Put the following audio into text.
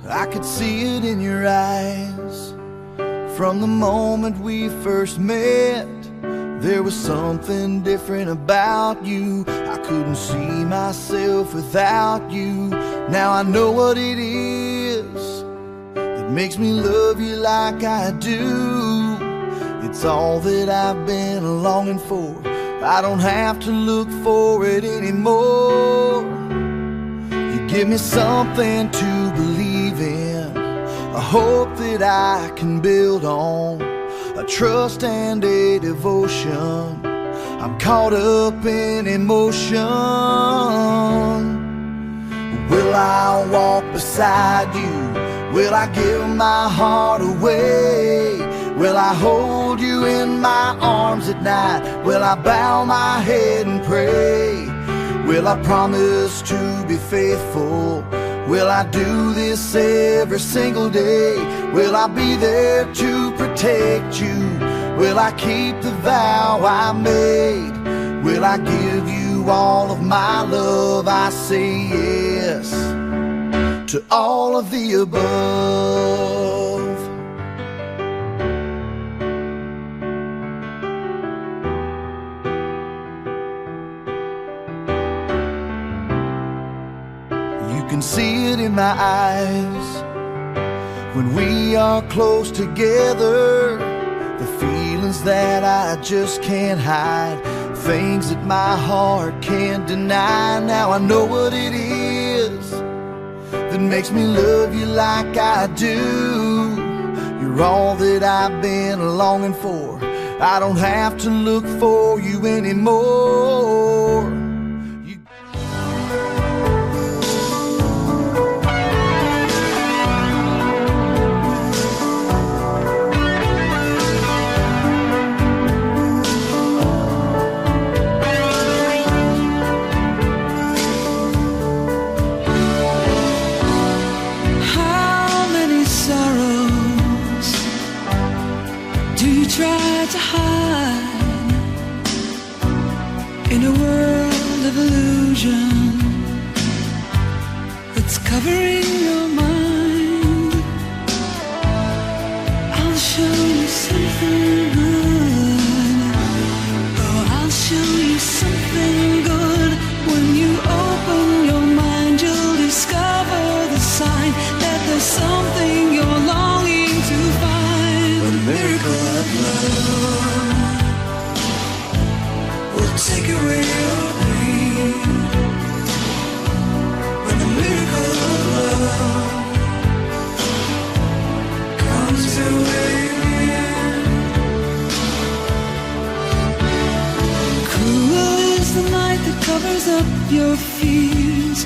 I could see it in your eyes. From the moment we first met, there was something different about you. I couldn't see myself without you. Now I know what it is that makes me love you like I do. It's all that I've been longing for. I don't have to look for it anymore. You give me something to believe in, a hope that I can build on, a trust and a devotion. I'm caught up in emotion. Will I walk beside you? Will I give my heart away? Will I hold you in my arms at night? Will I bow my head and pray? Will I promise to be faithful? Will I do this every single day? Will I be there to protect you? Will I keep the vow I made? Will I give you all of my love? I say yes to all of the above. You can see it in my eyes when we are close together. The feelings that I just can't hide, things that my heart can't deny. Now I know what it is that makes me love you like I do. You're all that I've been longing for. I don't have to look for you anymore. Try to hide in a world of illusion that's covering your mind. I'll show you something good. Oh, I'll show you something good. When you open your mind, you'll discover the sign that there's something you're longing to find. A miracle of love will take away your pain. When the miracle of love comes your way, cruel is the night that covers up your fears.